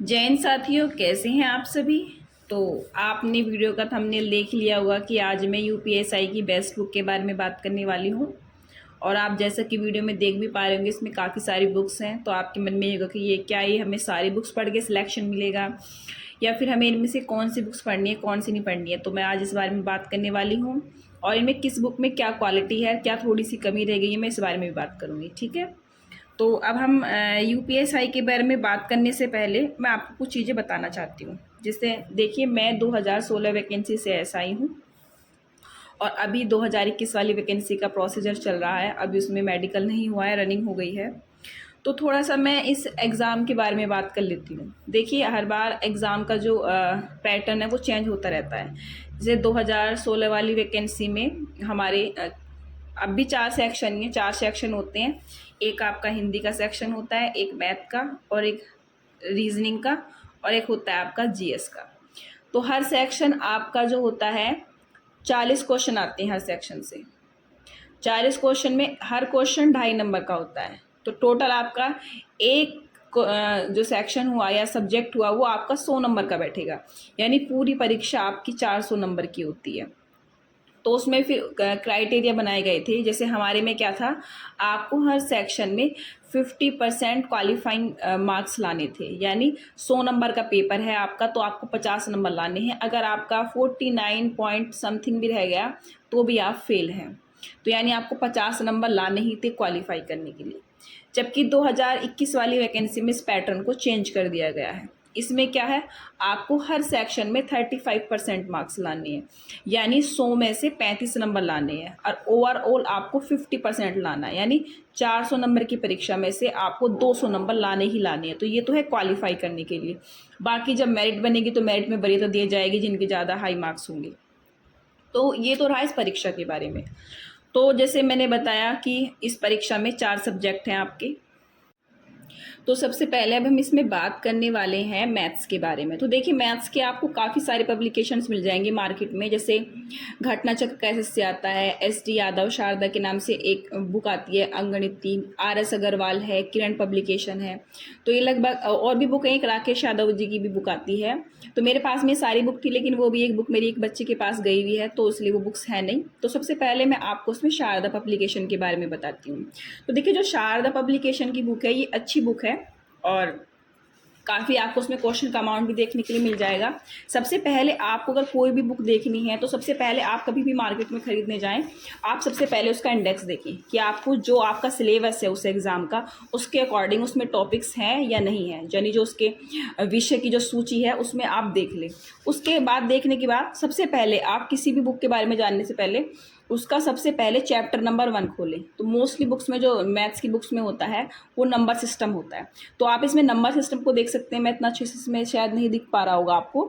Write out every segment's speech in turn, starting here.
जैन साथियों, कैसे हैं आप सभी। तो आपने वीडियो का थंबनेल देख लिया होगा कि आज मैं यूपीएसआई की बेस्ट बुक के बारे में बात करने वाली हूं। और आप जैसा कि वीडियो में देख भी पा रहे होंगे, इसमें काफ़ी सारी बुक्स हैं। तो आपके मन में ये होगा कि ये हमें सारी बुक्स पढ़ के सिलेक्शन मिलेगा या फिर हमें इनमें से कौन सी बुक्स पढ़नी है, कौन सी नहीं पढ़नी है। तो मैं आज इस बारे में बात करने वाली हूँ और इनमें किस बुक में क्या क्वालिटी है, क्या थोड़ी सी कमी रह गई है, मैं इस बारे में भी बात करूँगी। ठीक है। तो अब हम यूपीएसआई के बारे में बात करने से पहले मैं आपको कुछ चीज़ें बताना चाहती हूँ। जिससे देखिए, मैं 2016 वैकेंसी से एसआई हूँ और अभी 2021 वाली वैकेंसी का प्रोसीजर चल रहा है। अभी उसमें मेडिकल नहीं हुआ है, रनिंग हो गई है। तो थोड़ा सा मैं इस एग्ज़ाम के बारे में बात कर लेती हूँ। देखिए, हर बार एग्ज़ाम का जो पैटर्न है वो चेंज होता रहता है। जैसे 2016 वाली वैकेंसी में हमारे अब भी 4 सेक्शन ही हैं, 4 सेक्शन होते हैं। एक आपका हिंदी का सेक्शन होता है, एक मैथ का और एक रीजनिंग का और एक होता है आपका जीएस का। तो हर सेक्शन आपका जो होता है 40 क्वेश्चन आते हैं हर सेक्शन से। 40 क्वेश्चन में हर क्वेश्चन 2.5 नंबर का होता है। तो टोटल आपका एक जो सेक्शन हुआ या सब्जेक्ट हुआ वो आपका 100 नंबर का बैठेगा। यानी पूरी परीक्षा आपकी 400 नंबर की होती है। तो उसमें फिर क्राइटेरिया बनाए गए थे। जैसे हमारे में क्या था, आपको हर सेक्शन में 50% क्वालिफाइंग मार्क्स लाने थे। यानी 100 नंबर का पेपर है आपका, तो आपको 50 नंबर लाने हैं। अगर आपका 49 पॉइंट समथिंग भी रह गया तो भी आप फेल हैं। तो यानी आपको 50 नंबर लाने ही थे क्वालिफाई करने के लिए। जबकि 2021 वाली वैकेंसी में इस पैटर्न को चेंज कर दिया गया है। इसमें क्या है, आपको हर सेक्शन में 35% मार्क्स लाने हैं। यानी 100 में से 35 नंबर लाने हैं और ओवरऑल आपको 50% लाना है। यानी 400 नंबर की परीक्षा में से आपको 200 नंबर लाने ही लाने हैं। तो ये तो है क्वालिफाई करने के लिए। बाकी जब मेरिट बनेगी तो मेरिट में वरीयता दी जाएगी जिनके ज़्यादा हाई मार्क्स होंगे। तो ये तो रहा इस परीक्षा के बारे में। तो जैसे मैंने बताया कि इस परीक्षा में 4 सब्जेक्ट हैं आपके। तो सबसे पहले अब हम इसमें बात करने वाले हैं मैथ्स के बारे में। तो देखिए, मैथ्स के आपको काफ़ी सारे पब्लिकेशंस मिल जाएंगे मार्केट में। जैसे घटना चक्र कैसे से आता है, एस.डी. यादव शारदा के नाम से एक बुक आती है अंगणिती, आर.एस. अग्रवाल है, किरण पब्लिकेशन है। तो ये लगभग और भी बुक है, एक राकेश यादव जी की भी बुक आती है। तो मेरे पास में सारी बुक थी, लेकिन वो भी एक बुक मेरी एक बच्चे के पास गई हुई है, तो इसलिए वो बुक्स है नहीं। तो सबसे पहले मैं आपको उसमें शारदा पब्लिकेशन के बारे में बताती हूँ। तो देखिए, जो शारदा पब्लिकेशन की बुक है ये अच्छी बुक है और काफ़ी आपको उसमें क्वेश्चन का अमाउंट भी देखने के लिए मिल जाएगा। सबसे पहले आपको अगर कोई भी बुक देखनी है तो सबसे पहले आप कभी भी मार्केट में खरीदने जाएं, आप सबसे पहले उसका इंडेक्स देखें कि आपको जो आपका सिलेबस है उस एग्ज़ाम का, उसके अकॉर्डिंग उसमें टॉपिक्स हैं या नहीं है। यानी जो उसके विषय की जो सूची है उसमें आप देख लें। उसके बाद देखने के बाद सबसे पहले आप किसी भी बुक के बारे में जानने से पहले उसका सबसे पहले चैप्टर नंबर 1 खोलें। तो मोस्टली बुक्स में जो मैथ्स की बुक्स में होता है वो नंबर सिस्टम होता है। तो आप इसमें नंबर सिस्टम को देख सकते हैं। मैं इतना अच्छे से इसमें शायद नहीं दिख पा रहा होगा आपको।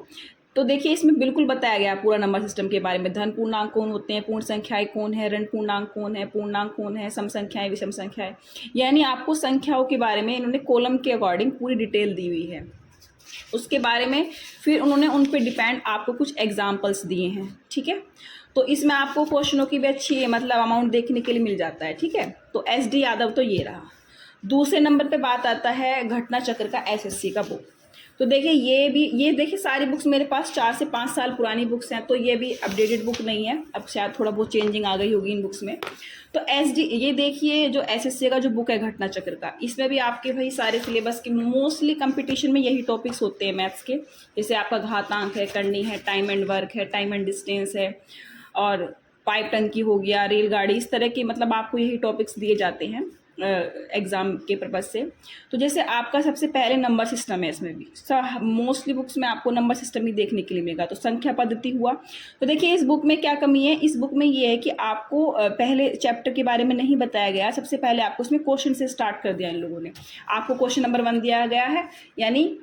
तो देखिए, इसमें बिल्कुल बताया गया पूरा नंबर सिस्टम के बारे में। धन पूर्णांक कौन होते हैं, पूर्ण संख्याएं कौन है, ऋण पूर्णांक कौन है, पूर्णांक कौन है, सम संख्याएं, विषम संख्याएं। यानी आपको संख्याओं के बारे में इन्होंने कॉलम के अकॉर्डिंग पूरी डिटेल दी हुई है। उसके बारे में फिर उन्होंने उन पर डिपेंड आपको कुछ एग्जाम्पल्स दिए हैं। ठीक है। तो इसमें आपको क्वेश्चनों की भी अच्छी मतलब अमाउंट देखने के लिए मिल जाता है। ठीक है। तो एस.डी. यादव तो ये रहा। दूसरे नंबर पे बात आता है घटना चक्र का, एसएससी का बुक। तो देखिए, ये देखिए सारी बुक्स मेरे पास 4 से 5 साल पुरानी बुक्स हैं। तो ये भी अपडेटेड बुक नहीं है, अब शायद थोड़ा बहुत चेंजिंग आ गई होगी इन बुक्स में। तो ये देखिए, जो एसएससी का जो बुक है घटना चक्र का, इसमें भी आपके भाई सारे सिलेबस के मोस्टली कंपटीशन में यही टॉपिक्स होते हैं मैथ्स के। जैसे आपका घातांक है, करनी है, टाइम एंड वर्क है, टाइम एंड डिस्टेंस है और पाइप टंकी हो गया, रेलगाड़ी, इस तरह के मतलब आपको यही टॉपिक्स दिए जाते हैं एग्ज़ाम के पर्पज़ से। तो जैसे आपका सबसे पहले नंबर सिस्टम है, इसमें भी मोस्टली बुक्स में आपको नंबर सिस्टम ही देखने के लिए मिलेगा। तो संख्या पद्धति हुआ। तो देखिए, इस बुक में क्या कमी है, इस बुक में ये है कि आपको पहले चैप्टर के बारे में नहीं बताया गया। सबसे पहले आपको उसमें क्वेश्चन से स्टार्ट कर दिया इन लोगों ने। आपको क्वेश्चन नंबर 1 दिया गया है। यानी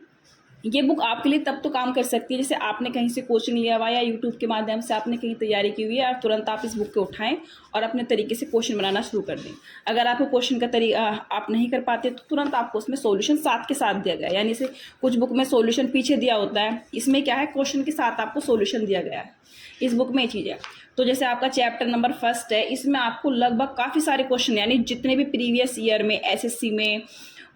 ये बुक आपके लिए तब तो काम कर सकती है जैसे आपने कहीं से कोचिंग लिया हुआ या यूट्यूब के माध्यम से आपने कहीं तैयारी की हुई है और तुरंत आप इस बुक को उठाएं और अपने तरीके से क्वेश्चन बनाना शुरू कर दें। अगर आपको क्वेश्चन का तरीका आप नहीं कर पाते तो तुरंत आपको उसमें सॉल्यूशन साथ के साथ दिया गया है। यानी से कुछ बुक में सॉल्यूशन पीछे दिया होता है, इसमें क्या है, क्वेश्चन के साथ आपको सॉल्यूशन दिया गया है। इस बुक में ये चीज़ है। तो जैसे आपका चैप्टर नंबर 1 है, इसमें आपको लगभग काफ़ी सारे क्वेश्चन यानी जितने भी प्रीवियस ईयर में एसएससी में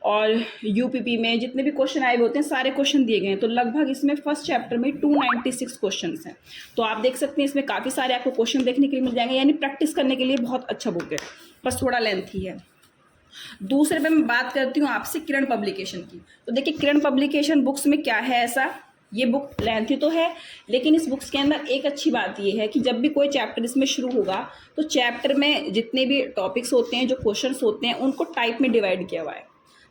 और यूपीपी में जितने भी क्वेश्चन आए हुए होते हैं सारे क्वेश्चन दिए गए हैं। तो लगभग इसमें फर्स्ट चैप्टर में 296 क्वेश्चन हैं। तो आप देख सकते हैं इसमें काफ़ी सारे आपको क्वेश्चन देखने के लिए मिल जाएंगे, यानी प्रैक्टिस करने के लिए बहुत अच्छा बुक है, बस थोड़ा लेंथी है। दूसरे पे मैं बात करती हूँ आपसे किरण पब्लिकेशन की। तो देखिए किरण पब्लिकेशन बुक्स में क्या है ऐसा, ये बुक लेंथी तो है लेकिन इस बुक्स के अंदर एक अच्छी बात ये है कि जब भी कोई चैप्टर इसमें शुरू होगा तो चैप्टर में जितने भी टॉपिक्स होते हैं, जो क्वेश्चंस होते हैं, उनको टाइप में डिवाइड किया हुआ है।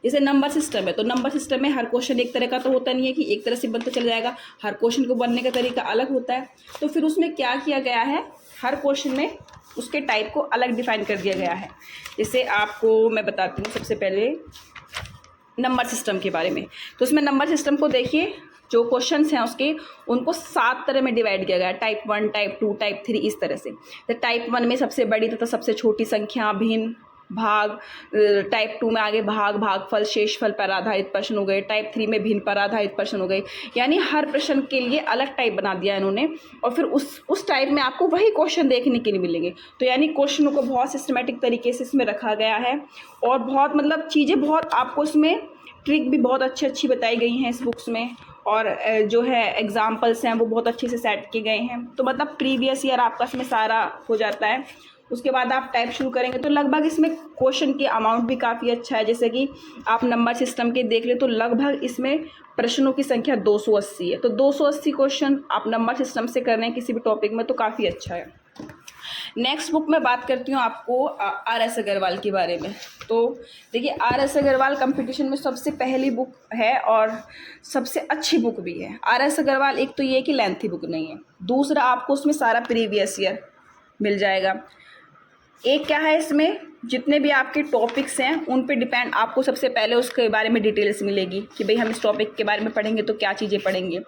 जैसे नंबर सिस्टम है तो नंबर सिस्टम में हर क्वेश्चन एक तरह का तो होता नहीं है कि एक तरह से बनता चला जाएगा, हर क्वेश्चन को बनने का तरीका अलग होता है। तो फिर उसमें क्या किया गया है, हर क्वेश्चन में उसके टाइप को अलग डिफाइन कर दिया गया है। जैसे आपको मैं बताती हूँ सबसे पहले नंबर सिस्टम के बारे में। तो उसमें नंबर सिस्टम को देखिए, जो क्वेश्चंस हैं उसके उनको 7 तरह में डिवाइड किया गया है, टाइप 1, टाइप 2, टाइप 3, इस तरह से। तो टाइप 1 में सबसे बड़ी तथा सबसे छोटी संख्या, भिन्न, भाग। टाइप 2 में आगे भाग, भागफल, शेषफल पर आधारित प्रश्न हो गए। टाइप 3 में भिन्न पर आधारित प्रश्न हो गए। यानी हर प्रश्न के लिए अलग टाइप बना दिया इन्होंने, और फिर उस टाइप में आपको वही क्वेश्चन देखने के लिए मिलेंगे। तो यानी क्वेश्चनों को बहुत सिस्टमेटिक तरीके से इसमें रखा गया है, और बहुत मतलब चीज़ें बहुत आपको इसमें ट्रिक भी बहुत अच्छी अच्छी बताई गई हैं इस बुक्स में, और जो है एग्जाम्पल्स हैं वो बहुत अच्छे से सेट किए गए हैं। तो मतलब प्रीवियस ईयर आपका इसमें सारा हो जाता है। उसके बाद आप टाइप शुरू करेंगे तो लगभग इसमें क्वेश्चन की अमाउंट भी काफ़ी अच्छा है। जैसे कि आप नंबर सिस्टम के देख ले तो लगभग इसमें प्रश्नों की संख्या 280 है। तो 280 क्वेश्चन आप नंबर सिस्टम से कर रहे हैं किसी भी टॉपिक में, तो काफ़ी अच्छा है। नेक्स्ट बुक में बात करती हूँ आपको RS अग्रवाल के बारे में। तो देखिए RS अग्रवाल कंपटीशन में सबसे पहली बुक है और सबसे अच्छी बुक भी है। RS अग्रवाल एक तो ये कि लेंथी बुक नहीं है, दूसरा आपको उसमें सारा प्रीवियस ईयर मिल जाएगा। एक क्या है, इसमें जितने भी आपके टॉपिक्स हैं उन पे डिपेंड आपको सबसे पहले उसके बारे में डिटेल्स मिलेगी कि भाई हम इस टॉपिक के बारे में पढ़ेंगे तो क्या चीज़ें पढ़ेंगे।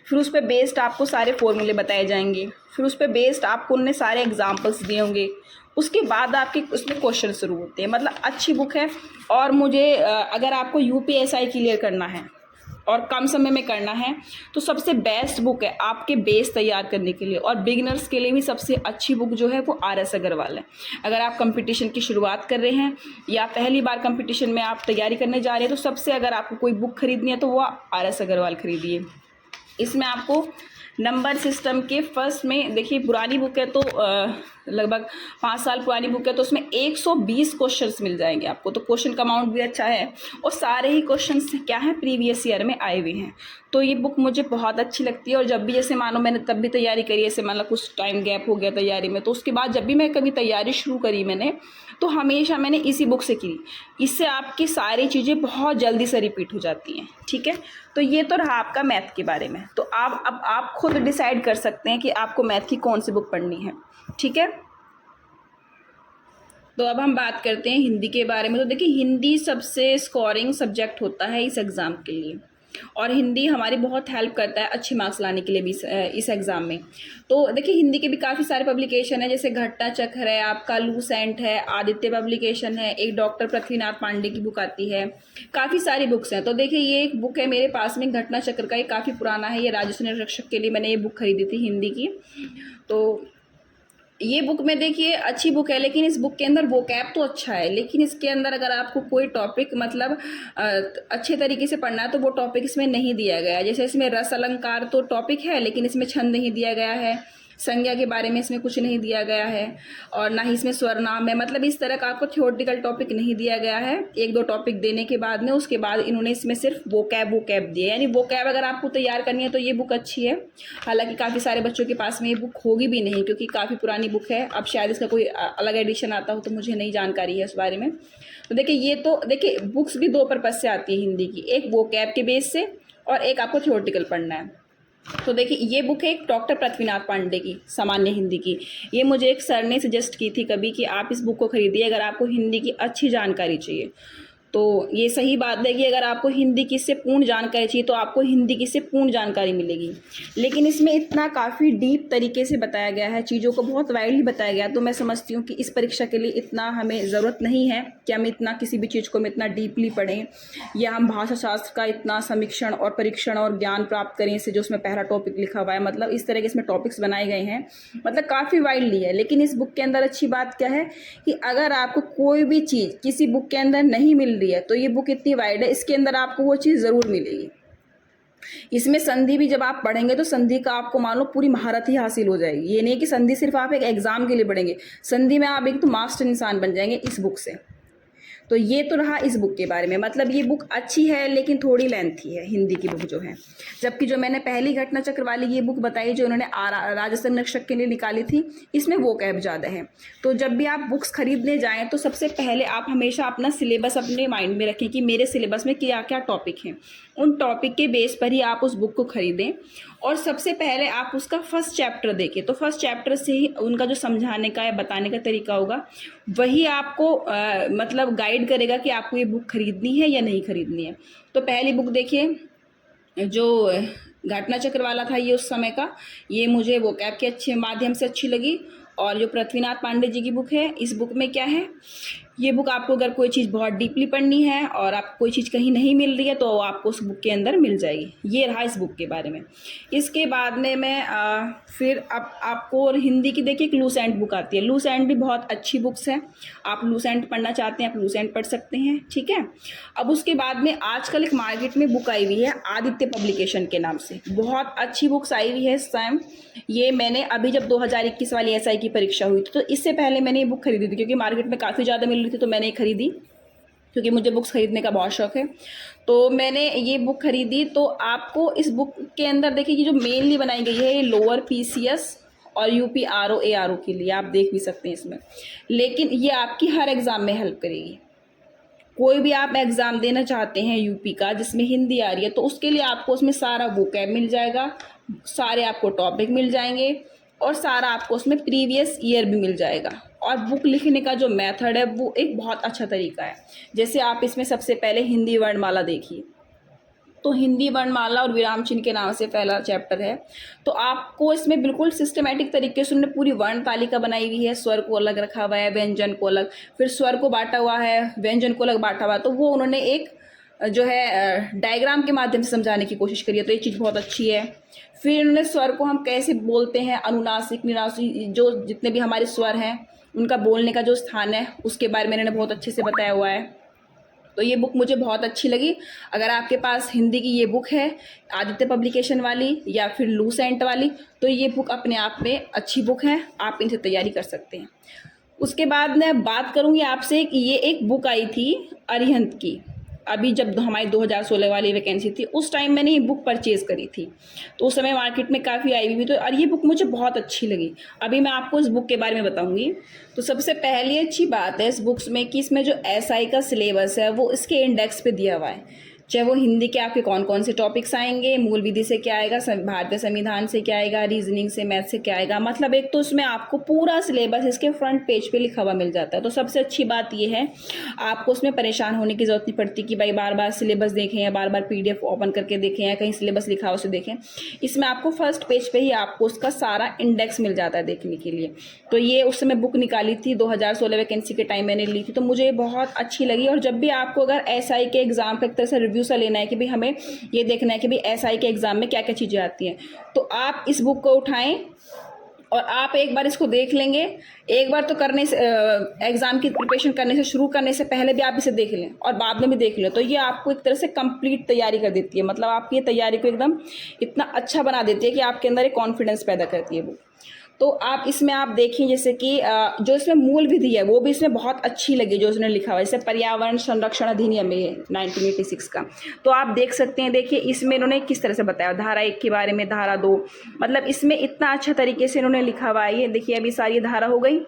फिर उस पर बेस्ड आपको सारे फॉर्मूले बताए जाएंगे, फिर उस पर बेस्ड आपको उनने सारे एग्जाम्पल्स दिए होंगे। उसके बाद आपके उसमें क्वेश्चन शुरू होते हैं। मतलब अच्छी बुक है। और मुझे अगर आपको UPSI क्लियर करना है और कम समय में करना है तो सबसे बेस्ट बुक है आपके बेस तैयार करने के लिए, और बिगिनर्स के लिए भी सबसे अच्छी बुक जो है वो RS अग्रवाल है। अगर आप कंपटीशन की शुरुआत कर रहे हैं या पहली बार कंपटीशन में आप तैयारी करने जा रहे हैं तो सबसे अगर आपको कोई बुक खरीदनी है तो वो RS अग्रवाल खरीदिए। इसमें आपको नंबर सिस्टम के फर्स्ट में देखिए, पुरानी बुक है तो लगभग 5 साल पुरानी बुक है, तो उसमें 120 क्वेश्चंस मिल जाएंगे आपको। तो क्वेश्चन का अमाउंट भी अच्छा है और सारे ही क्वेश्चंस क्या है प्रीवियस ईयर में आए हुए हैं। तो ये बुक मुझे बहुत अच्छी लगती है। और जब भी जैसे मानो मैंने तब भी तैयारी करी, ऐसे मतलब कुछ टाइम गैप हो गया तैयारी में, तो उसके बाद जब भी मैं कभी तैयारी शुरू करी मैंने, तो हमेशा मैंने इसी बुक से की। इससे आपकी सारी चीज़ें बहुत जल्दी से रिपीट हो जाती हैं। ठीक है, तो ये तो रहा आपका मैथ के बारे में। तो अब आप खुद डिसाइड कर सकते हैं कि आपको मैथ की कौन सी बुक पढ़नी है। ठीक है, तो अब हम बात करते हैं हिंदी के बारे में। तो देखिए हिंदी सबसे स्कोरिंग सब्जेक्ट होता है इस एग्ज़ाम के लिए, और हिंदी हमारी बहुत हेल्प करता है अच्छे मार्क्स लाने के लिए भी इस एग्ज़ाम में। तो देखिए हिंदी के भी काफ़ी सारे पब्लिकेशन है, जैसे घट्टा चक्र है, आपका लूसेंट है, आदित्य पब्लिकेशन है, एक डॉक्टर पृथ्वीनाथ पांडे की बुक आती है, काफ़ी सारी बुक्स हैं। तो देखिए ये एक बुक है मेरे पास में घटना चक्र का, ये काफ़ी पुराना है, ये राजस्व निरीक्षक के लिए मैंने ये बुक खरीदी थी हिंदी की। तो ये बुक में देखिए अच्छी बुक है, लेकिन इस बुक के अंदर वोकैब तो अच्छा है, लेकिन इसके अंदर अगर आपको कोई टॉपिक मतलब अच्छे तरीके से पढ़ना है तो वो टॉपिक इसमें नहीं दिया गया है। जैसे इसमें रस अलंकार तो टॉपिक है, लेकिन इसमें छंद नहीं दिया गया है, संज्ञा के बारे में इसमें कुछ नहीं दिया गया है, और ना ही इसमें स्वरनाम है। मतलब इस तरह का आपको थ्योरेटिकल टॉपिक नहीं दिया गया है। 1-2 टॉपिक देने के बाद में उसके बाद इन्होंने इसमें सिर्फ वोकैब दिए। यानी वोकैब अगर आपको तैयार करनी है तो ये बुक अच्छी है। हालांकि काफ़ी सारे बच्चों के पास में ये बुक होगी भी नहीं, क्योंकि काफ़ी पुरानी बुक है। अब शायद इसका कोई अलग एडिशन आता हो तो मुझे नहीं जानकारी है उस बारे में। तो देखिए ये तो देखिए बुक्स भी 2 पर्पज़ से आती है हिंदी की, एक वोकैब के बेस से और एक आपको थ्योरेटिकल पढ़ना है। तो देखिए ये बुक है एक डॉक्टर पृथ्वीनाथ पांडे की, सामान्य हिंदी की। ये मुझे एक सर ने सजेस्ट की थी कभी कि आप इस बुक को खरीदिए अगर आपको हिंदी की अच्छी जानकारी चाहिए। तो ये सही बात है कि अगर आपको हिंदी की से पूर्ण जानकारी चाहिए तो आपको हिंदी की से पूर्ण जानकारी मिलेगी। लेकिन इसमें इतना काफ़ी डीप तरीके से बताया गया है, चीज़ों को बहुत वाइडली बताया गया, तो मैं समझती हूँ कि इस परीक्षा के लिए इतना हमें ज़रूरत नहीं है कि हम इतना किसी भी चीज़ को हम इतना डीपली पढ़ें, या हम भाषा शास्त्र का इतना समीक्षण और परीक्षण और ज्ञान प्राप्त करें इससे जो उसमें पहला टॉपिक लिखा हुआ है। मतलब इस तरह के इसमें टॉपिक्स बनाए गए हैं, मतलब काफ़ी वाइडली है। लेकिन इस बुक के अंदर अच्छी बात क्या है कि अगर आपको कोई भी चीज़ किसी बुक के अंदर नहीं मिल रही है, तो ये बुक इतनी वाइड है, इसके अंदर आपको वो चीज़ ज़रूर मिलेगी। इसमें संधि भी जब आप पढ़ेंगे तो संधि का आपको मान लो पूरी महारत ही हासिल हो जाएगी। ये नहीं कि संधि सिर्फ आप एक एग्जाम के लिए पढ़ेंगे, संधि में आप एक तो मास्टर इंसान बन जाएंगे इस बुक से। तो ये तो रहा इस बुक के बारे में। मतलब ये बुक अच्छी है लेकिन थोड़ी लेंथी है, हिंदी की बुक जो है। जबकि जो मैंने पहली घटना चक्र वाली ये बुक बताई जो उन्होंने राजस्थान नक्षक के लिए निकाली थी, इसमें वो कैब ज़्यादा है। तो जब भी आप बुक्स खरीदने जाएं तो सबसे पहले आप हमेशा अपना सिलेबस अपने माइंड में रखें कि मेरे सिलेबस में क्या क्या टॉपिक हैं। उन टॉपिक के बेस पर ही आप उस बुक को खरीदें और सबसे पहले आप उसका फर्स्ट चैप्टर देखें। तो फर्स्ट चैप्टर से ही उनका जो समझाने का या बताने का तरीका होगा वही आपको मतलब गाइड करेगा कि आपको ये बुक खरीदनी है या नहीं खरीदनी है। तो पहली बुक देखिए, जो घटना चक्र वाला था ये उस समय का, ये मुझे वोकैब के अच्छे माध्यम से अच्छी लगी। और जो पृथ्वीनाथ पांडे जी की बुक है, इस बुक में क्या है, ये बुक आपको अगर कोई चीज़ बहुत डीपली पढ़नी है और आपको कोई चीज़ कहीं नहीं मिल रही है तो आपको उस बुक के अंदर मिल जाएगी। ये रहा इस बुक के बारे में। इसके बाद में मैं फिर अब आपको और हिंदी की देखिए एक लूसेंट बुक आती है। लूसेंट भी बहुत अच्छी बुक्स है, आप लूसेंट पढ़ना चाहते हैं आप लूसेंट पढ़ सकते हैं, ठीक है। अब उसके बाद में आजकल एक मार्केट में बुक आई हुई है आदित्य पब्लिकेशन के नाम से, बहुत अच्छी बुक्स आई हुई है इस टाइम। ये मैंने अभी जब 2021 वाली SI की परीक्षा हुई थी तो इससे पहले मैंने ये बुक खरीदी थी, क्योंकि मार्केट में काफ़ी ज़्यादा मिल रही थी तो मैंने खरीदी, क्योंकि मुझे बुक्स खरीदने का बहुत शौक है। तो मैंने ये बुक खरीदी। तो आपको इस बुक के अंदर देखिए कि जो मेनली बनाई गई है ये लोअर PCS और UP RO ARO के लिए, आप देख भी सकते हैं इसमें। लेकिन ये आपकी हर एग्ज़ाम में हेल्प करेगी। कोई भी आप एग्ज़ाम देना चाहते हैं UP का जिसमें हिंदी आ रही है तो उसके लिए आपको उसमें सारा वोकैब मिल जाएगा, सारे आपको टॉपिक मिल जाएंगे और सारा आपको उसमें प्रीवियस ईयर भी मिल जाएगा। और बुक लिखने का जो मेथड है वो एक बहुत अच्छा तरीका है। जैसे आप इसमें सबसे पहले हिंदी वर्णमाला देखिए, तो हिंदी वर्णमाला और विराम चिन्ह के नाम से पहला चैप्टर है। तो आपको इसमें बिल्कुल सिस्टमेटिक तरीके से उन्होंने पूरी वर्ण तालिका बनाई हुई है, स्वर को अलग रखा हुआ है, व्यंजन को अलग, फिर स्वर को बांटा हुआ है, व्यंजन को अलग बांटा हुआ है। तो वो उन्होंने एक जो है डायग्राम के माध्यम से समझाने की कोशिश करी है, तो ये चीज़ बहुत अच्छी है। फिर उन्होंने स्वर को हम कैसे बोलते हैं, अनुनासिक निनासिक, जो जितने भी हमारे स्वर हैं उनका बोलने का जो स्थान है उसके बारे में इन्होंने बहुत अच्छे से बताया हुआ है। तो ये बुक मुझे बहुत अच्छी लगी। अगर आपके पास हिंदी की ये बुक है आदित्य पब्लिकेशन वाली या फिर लूसेंट वाली, तो ये बुक अपने आप में अच्छी बुक है, आप इनसे तैयारी कर सकते हैं। उसके बाद मैं बात करूँगी आपसे कि ये एक बुक आई थी अरिहंत की, अभी जब हमारी 2016 वाली वैकेंसी थी उस टाइम मैंने ये बुक परचेज़ करी थी, तो उस समय मार्केट में काफ़ी आई हुई थी। और ये बुक मुझे बहुत अच्छी लगी। अभी मैं आपको इस बुक के बारे में बताऊंगी। तो सबसे पहली अच्छी बात है इस बुक्स में कि इसमें जो SI का सिलेबस है वो इसके इंडेक्स पे दिया हुआ है, चाहे वो हिंदी के आपके कौन कौन से टॉपिक्स आएंगे, मूल विधि से क्या आएगा, भारतीय संविधान से क्या आएगा, रीजनिंग से, मैथ से क्या आएगा। मतलब एक तो इसमें आपको पूरा सिलेबस इसके फ्रंट पेज पे लिखा हुआ मिल जाता है। तो सबसे अच्छी बात ये है आपको उसमें परेशान होने की ज़रूरत नहीं पड़ती कि भाई बार बार सिलेबस देखें या बार बार PDF ओपन करके देखें या कहीं सिलेबस लिखा हो उसे देखें। इसमें आपको फर्स्ट पेज पर ही आपको उसका सारा इंडेक्स मिल जाता है देखने के लिए। तो ये उस समय बुक निकाली थी 2016 वैकेंसी के टाइम मैंने ली थी, तो मुझे बहुत अच्छी लगी। और जब भी आपको अगर SI के एग्ज़ाम का एक तरह से रिव्यू सा लेना है कि भाई हमें ये देखना है कि भाई SI के एग्ज़ाम में क्या क्या चीज़ें आती हैं, तो आप इस बुक को उठाएं और आप एक बार इसको देख लेंगे। एक बार तो करने से एग्ज़ाम की प्रिपरेशन करने से शुरू करने से पहले भी आप इसे देख लें और बाद में भी देख लें, तो ये आपको एक तरह से कंप्लीट तैयारी कर देती है। मतलब आपकी तैयारी को एकदम इतना अच्छा बना देती है कि आपके अंदर एक कॉन्फिडेंस पैदा करती है बुक। तो आप इसमें आप देखें जैसे कि जो इसमें मूल विधि है वो भी इसमें बहुत अच्छी लगी जो उसने लिखा हुआ है, जैसे पर्यावरण संरक्षण अधिनियम है 1986 का। तो आप देख सकते हैं, देखिए इसमें इन्होंने किस तरह से बताया, धारा 1 के बारे में, धारा 2, मतलब इसमें इतना अच्छा तरीके से इन्होंने लिखा हुआ है। ये देखिए अभी सारी धारा हो गई।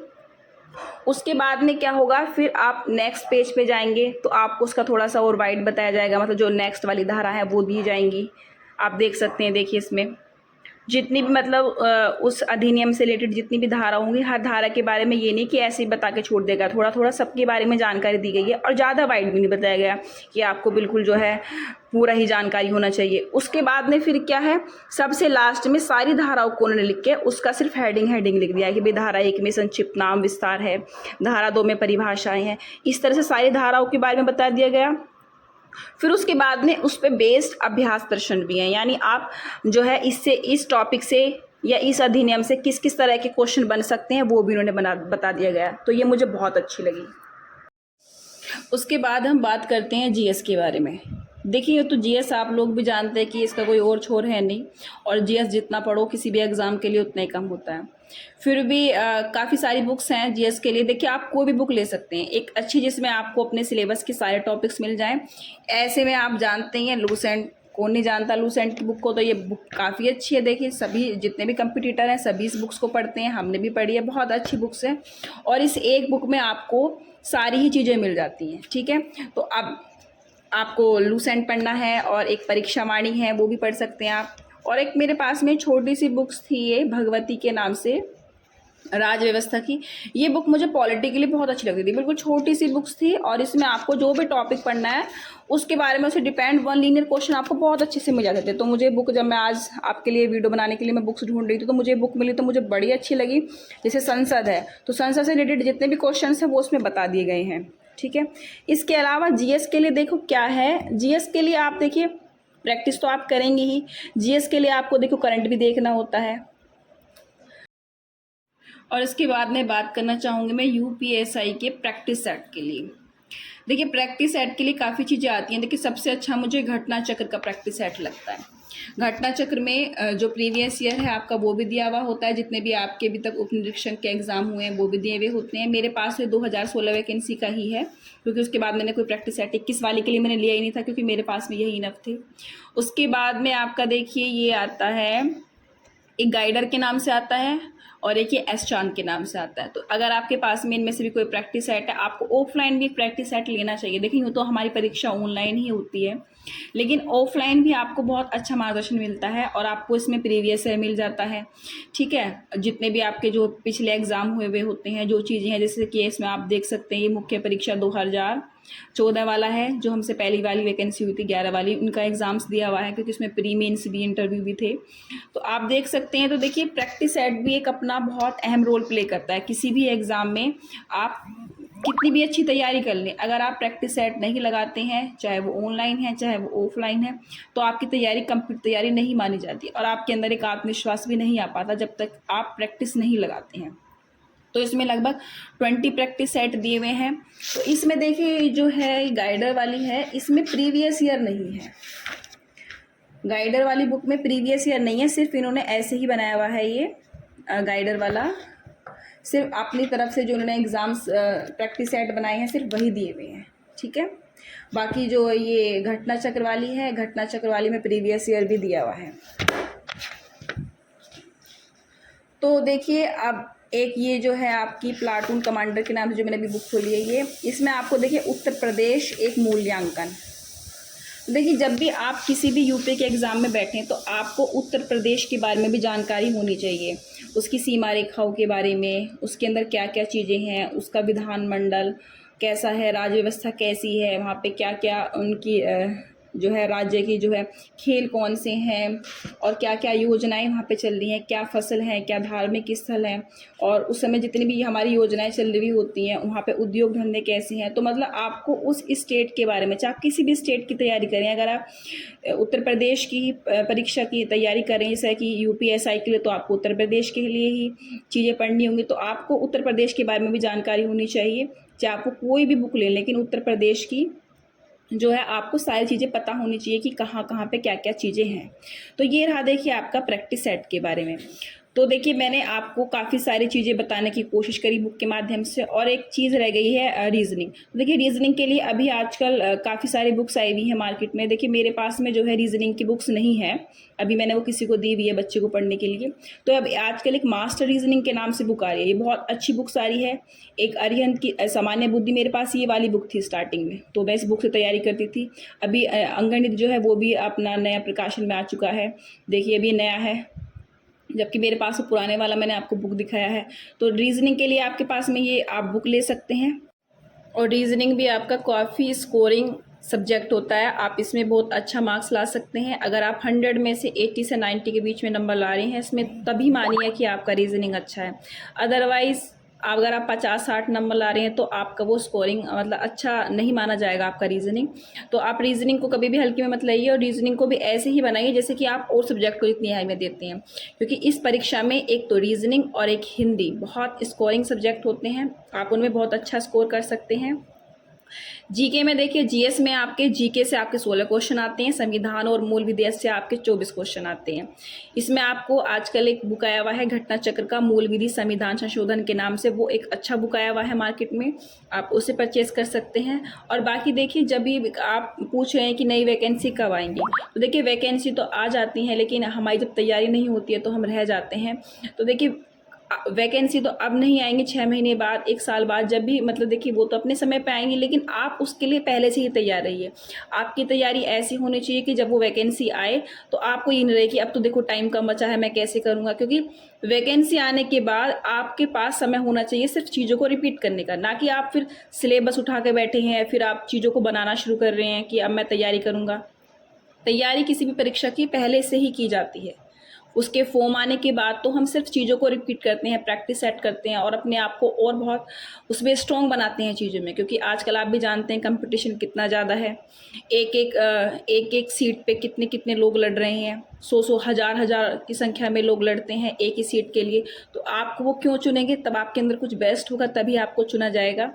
उसके बाद में क्या होगा, फिर आप नेक्स्ट पेज पे जाएंगे तो आपको उसका थोड़ा सा और वाइड बताया जाएगा, मतलब जो नेक्स्ट वाली धारा है वो दी जाएंगी। आप देख सकते हैं, देखिए इसमें जितनी भी मतलब उस अधिनियम से रिलेटेड जितनी भी धारा होंगी, हर धारा के बारे में ये नहीं कि ऐसे ही बता के छोड़ देगा, थोड़ा थोड़ा सबके बारे में जानकारी दी गई है और ज़्यादा वाइड भी नहीं बताया गया कि आपको बिल्कुल जो है पूरा ही जानकारी होना चाहिए। उसके बाद में फिर क्या है, सबसे लास्ट में सारी धाराओं को उन्होंने लिख के उसका सिर्फ हेडिंग लिख दिया है कि भाई धारा 1 में संक्षिप्त नाम विस्तार है, धारा 2 में परिभाषाएँ हैं, इस तरह से सारी धाराओं के बारे में बता दिया गया। फिर उसके बाद में उस पर बेस्ड अभ्यास प्रश्न भी हैं, यानी आप जो है इससे, इस टॉपिक से या इस अधिनियम से किस किस तरह के क्वेश्चन बन सकते हैं वो भी उन्होंने बता दिया गया। तो ये मुझे बहुत अच्छी लगी। उसके बाद हम बात करते हैं जीएस के बारे में। देखिए तो जीएस आप लोग भी जानते हैं कि इसका कोई और छोर है नहीं, और जीएस जितना पढ़ो किसी भी एग्ज़ाम के लिए उतना ही कम होता है। फिर भी काफ़ी सारी बुक्स हैं जीएस के लिए। देखिए आप कोई भी बुक ले सकते हैं, एक अच्छी जिसमें आपको अपने सिलेबस के सारे टॉपिक्स मिल जाएं। ऐसे में आप जानते ही हैं लूसेंट, कौन नहीं जानता लूसेंट की बुक को, तो ये बुक काफ़ी अच्छी है। देखिए सभी जितने भी कंपटीटर हैं सभी इस बुक्स को पढ़ते हैं, हमने भी पढ़ी है, बहुत अच्छी बुक्स है। और इस एक बुक में आपको सारी ही चीज़ें मिल जाती हैं, ठीक है। तो अब आपको लूसेंट पढ़ना है और एक परीक्षा वाणी है वो भी पढ़ सकते हैं आप। और एक मेरे पास में छोटी सी बुक्स थी ये भगवती के नाम से, राज व्यवस्था की। ये बुक मुझे पॉलिटी के लिए बहुत अच्छी लगती थी, बिल्कुल छोटी सी बुक्स थी और इसमें आपको जो भी टॉपिक पढ़ना है उसके बारे में उसे डिपेंड वन लीनियर क्वेश्चन आपको बहुत अच्छे से मिल जाते थे। तो मुझे बुक, जब मैं आज आपके लिए वीडियो बनाने के लिए मैं बुक्स ढूंढ रही थी तो मुझे बुक मिली तो मुझे बड़ी अच्छी लगी। जैसे संसद है तो संसद से रिलेटेड जितने भी क्वेश्चन हैं वो उसमें बता दिए गए हैं, ठीक है। इसके अलावा जीएस के लिए देखो क्या है, जीएस के लिए आप देखिए प्रैक्टिस तो आप करेंगे ही, जीएस के लिए आपको देखो करंट भी देखना होता है। और इसके बाद मैं बात करना चाहूँगी मैं यूपीएसआई के प्रैक्टिस सेट के लिए। देखिए प्रैक्टिस सेट के लिए काफ़ी चीज़ें आती हैं। देखिए सबसे अच्छा मुझे घटना चक्र का प्रैक्टिस सेट लगता है। घटना चक्र में जो प्रीवियस ईयर है आपका वो भी दिया हुआ होता है, जितने भी आपके अभी तक उप निरीक्षक के एग्जाम हुए हैं वो भी दिए हुए होते हैं। मेरे पास 2016 वैकेंसी का ही है, क्योंकि उसके बाद मैंने कोई प्रैक्टिस सेट 21 वाले के लिए मैंने लिया ही नहीं था, क्योंकि मेरे पास में यही इनफ थे। उसके बाद में आपका देखिए ये आता है, एक गाइडर के नाम से आता है और एक ये एस चांद के नाम से आता है। तो अगर आपके पास में इनमें से भी कोई प्रैक्टिस सेट है, आपको ऑफलाइन भी एक प्रैक्टिस सेट लेना चाहिए। देखिए यूँ तो हमारी परीक्षा ऑनलाइन ही होती है, लेकिन ऑफलाइन भी आपको बहुत अच्छा मार्गदर्शन मिलता है और आपको इसमें प्रीवियस ईयर मिल जाता है, ठीक है। जितने भी आपके जो पिछले एग्जाम हुए हुए होते हैं, जो चीज़ें हैं, जैसे कि इसमें आप देख सकते हैं ये मुख्य परीक्षा 2014 वाला है, जो हमसे पहली वाली वैकेंसी हुई थी 11 वाली, उनका एग्जाम्स दिया हुआ है, क्योंकि उसमें प्री मेंस भी इंटरव्यू भी थे। तो आप देख सकते हैं। तो देखिए प्रैक्टिस सेट भी एक अपना बहुत अहम रोल प्ले करता है किसी भी एग्ज़ाम में। आप कितनी भी अच्छी तैयारी कर लें, अगर आप प्रैक्टिस सेट नहीं लगाते हैं, चाहे वो ऑनलाइन है चाहे वो ऑफलाइन है, तो आपकी तैयारी कंप्लीट तैयारी नहीं मानी जाती और आपके अंदर एक आत्मविश्वास भी नहीं आ पाता जब तक आप प्रैक्टिस नहीं लगाते हैं। तो इसमें लगभग 20 प्रैक्टिस सेट दिए हुए हैं। तो इसमें देखिए जो है गाइडर वाली है, इसमें प्रीवियस ईयर नहीं है। गाइडर वाली बुक में प्रीवियस ईयर नहीं है, सिर्फ इन्होंने ऐसे ही बनाया हुआ है। ये गाइडर वाला सिर्फ अपनी तरफ से जो उन्होंने एग्ज़ाम्स प्रैक्टिस सेट बनाए हैं सिर्फ वही दिए हुए हैं, ठीक है। बाकी जो ये घटना चक्र वाली है, घटना चक्र वाली में प्रीवियस ईयर भी दिया हुआ है। तो देखिए अब एक ये जो है आपकी प्लाटून कमांडर के नाम से जो मैंने अभी बुक खोली है, ये इसमें आपको देखिए उत्तर प्रदेश एक मूल्यांकन। देखिए जब भी आप किसी भी यूपी के एग्ज़ाम में बैठें तो आपको उत्तर प्रदेश के बारे में भी जानकारी होनी चाहिए, उसकी सीमा रेखाओं के बारे में, उसके अंदर क्या क्या चीज़ें हैं, उसका विधानमंडल कैसा है, राज्य व्यवस्था कैसी है, वहाँ पे क्या क्या उनकी जो है राज्य की जो है खेल कौन से हैं और क्या क्या योजनाएं वहाँ पे चल रही हैं, क्या फसल है, क्या धार्मिक स्थल हैं, और उस समय जितनी भी हमारी योजनाएं चल रही होती हैं वहाँ पे उद्योग धंधे कैसे हैं। तो मतलब आपको उस स्टेट के बारे में, चाहे आप किसी भी स्टेट की तैयारी करें, अगर आप उत्तर प्रदेश की परीक्षा की तैयारी करें जैसे कि यूपीएसआई के लिए, तो आपको उत्तर प्रदेश के लिए ही चीज़ें पढ़नी होंगी। तो आपको उत्तर प्रदेश के बारे में भी जानकारी होनी चाहिए, चाहे आपको कोई भी बुक लें, लेकिन उत्तर प्रदेश की जो है आपको सारी चीज़ें पता होनी चाहिए कि कहाँ कहाँ पे क्या क्या चीज़ें हैं। तो ये रहा देखिए आपका प्रैक्टिस सेट के बारे में। तो देखिए मैंने आपको काफ़ी सारी चीज़ें बताने की कोशिश करी बुक के माध्यम से, और एक चीज़ रह गई है रीजनिंग। तो देखिए रीजनिंग के लिए अभी आजकल काफ़ी सारी बुक्स आई हुई हैं मार्केट में। देखिए मेरे पास में जो है रीजनिंग की बुक्स नहीं है, अभी मैंने वो किसी को दी हुई है बच्चे को पढ़ने के लिए। तो अब आजकल एक मास्टर रीजनिंग के नाम से बुक आ रही है, ये बहुत अच्छी बुक्स आ रही है। एक अरिहंत की सामान्य बुद्धि, मेरे पास ये वाली बुक थी स्टार्टिंग में, तो मैं इस बुक से तैयारी करती थी। अभी अंगणित जो है वो भी अपना नया प्रकाशन में आ चुका है, देखिए अभी नया है, जबकि मेरे पास पुराने वाला मैंने आपको बुक दिखाया है। तो रीजनिंग के लिए आपके पास में ये आप बुक ले सकते हैं, और रीजनिंग भी आपका काफ़ी स्कोरिंग सब्जेक्ट होता है, आप इसमें बहुत अच्छा मार्क्स ला सकते हैं। अगर आप 100 में से 80 से 90 के बीच में नंबर ला रहे हैं इसमें, तभी मानिए कि आपका रीजनिंग अच्छा है। अदरवाइज़ अगर आप 50-60 नंबर ला रहे हैं तो आपका वो स्कोरिंग मतलब अच्छा नहीं माना जाएगा आपका रीजनिंग। तो आप रीजनिंग को कभी भी हल्के में मत लाइए, और रीजनिंग को भी ऐसे ही बनाइए जैसे कि आप और सब्जेक्ट को जितनी अहमियत देते हैं, क्योंकि इस परीक्षा में एक तो रीजनिंग और एक हिंदी बहुत स्कोरिंग सब्जेक्ट होते हैं, आप उनमें बहुत अच्छा स्कोर कर सकते हैं। जीके में देखिए, जीएस में आपके जीके से आपके 16 क्वेश्चन आते हैं, संविधान और मूल विधेयक से आपके 24 क्वेश्चन आते हैं। इसमें आपको आजकल एक बुक आया हुआ है घटना चक्र का मूल विधि संविधान संशोधन के नाम से, वो एक अच्छा बुक आया हुआ है मार्केट में, आप उसे परचेज कर सकते हैं। और बाकी देखिए, जब भी आप पूछ रहे हैं कि नई वैकेंसी कब आएंगी, तो देखिए वैकेंसी तो आ जाती हैं, लेकिन हमारी जब तैयारी नहीं होती है तो हम रह जाते हैं। तो देखिए वैकेंसी तो अब नहीं आएंगी, 6 महीने बाद, 1 साल बाद, जब भी मतलब देखिए वो तो अपने समय पे आएंगी, लेकिन आप उसके लिए पहले से ही तैयार रहिए। आपकी तैयारी ऐसी होनी चाहिए कि जब वो वैकेंसी आए तो आपको ये नहीं रहे कि अब तो देखो टाइम कम बचा है, मैं कैसे करूँगा। क्योंकि वैकेंसी आने के बाद आपके पास समय होना चाहिए सिर्फ चीज़ों को रिपीट करने का, ना कि आप फिर सिलेबस उठा के बैठे हैं, फिर आप चीज़ों को बनाना शुरू कर रहे हैं कि अब मैं तैयारी करूँगा। तैयारी किसी भी परीक्षा की पहले से ही की जाती है, उसके फॉर्म आने के बाद तो हम सिर्फ चीज़ों को रिपीट करते हैं, प्रैक्टिस सेट करते हैं और अपने आप को और बहुत उसमें स्ट्रॉन्ग बनाते हैं चीज़ों में। क्योंकि आजकल आप भी जानते हैं कंपटीशन कितना ज़्यादा है, एक एक सीट पे कितने कितने लोग लड़ रहे हैं, 100 हजार हजार की संख्या में लोग लड़ते हैं एक ही सीट के लिए। तो आपको वो क्यों चुनेंगे, तब आपके अंदर कुछ बेस्ट होगा, तभी आपको चुना जाएगा।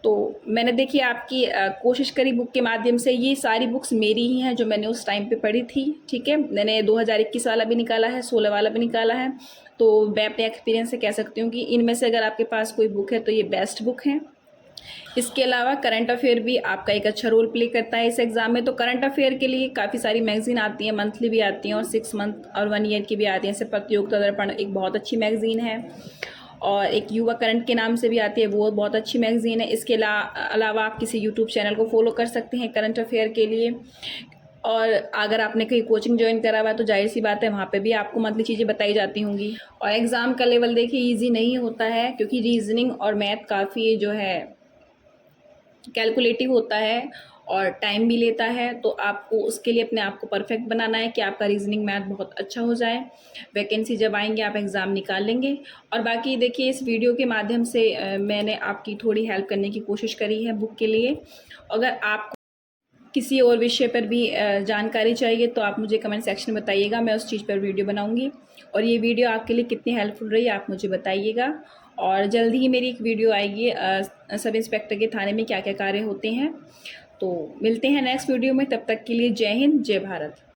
तो मैंने देखिए आपकी कोशिश करी बुक के माध्यम से, ये सारी बुक्स मेरी ही हैं जो मैंने उस टाइम पे पढ़ी थी, ठीक है। मैंने 2021 वाला भी निकाला है, 16 वाला भी निकाला है। तो मैं अपने एक्सपीरियंस से कह सकती हूँ कि इनमें से अगर आपके पास कोई बुक है तो ये बेस्ट बुक है। इसके अलावा करंट अफेयर भी आपका एक अच्छा रोल प्ले करता है इस एग्ज़ाम में। तो करंट अफेयर के लिए काफ़ी सारी मैगज़ीन आती हैं, मंथली भी आती हैं और 6 मंथ और 1 ईयर की भी आती हैं। जैसे प्रतियोगिता दर्पण एक बहुत अच्छी मैगज़ीन है, और एक युवा करंट के नाम से भी आती है, वो बहुत अच्छी मैगज़ीन है। इसके अलावा आप किसी यूट्यूब चैनल को फॉलो कर सकते हैं करंट अफेयर के लिए। और अगर आपने कहीं कोचिंग ज्वाइन करा हुआ है तो जाहिर सी बात है वहाँ पे भी आपको मंथली चीज़ें बताई जाती होंगी। और एग्ज़ाम का लेवल देखिए ईजी नहीं होता है, क्योंकि रीजनिंग और मैथ काफ़ी जो है कैलकुलेटिव होता है और टाइम भी लेता है। तो आपको उसके लिए अपने आप को परफेक्ट बनाना है कि आपका रीजनिंग मैथ बहुत अच्छा हो जाए। वैकेंसी जब आएंगे आप एग्ज़ाम निकाल लेंगे। और बाकी देखिए इस वीडियो के माध्यम से मैंने आपकी थोड़ी हेल्प करने की कोशिश करी है बुक के लिए। अगर आपको किसी और विषय पर भी जानकारी चाहिए तो आप मुझे कमेंट सेक्शन में बताइएगा, मैं उस चीज़ पर वीडियो बनाऊंगी। और ये वीडियो आपके लिए कितनी हेल्पफुल रही आप मुझे बताइएगा। और जल्दी ही मेरी एक वीडियो आएगी सब इंस्पेक्टर के थाने में क्या क्या कार्य होते हैं। तो मिलते हैं नेक्स्ट वीडियो में, तब तक के लिए जय हिंद, जय भारत।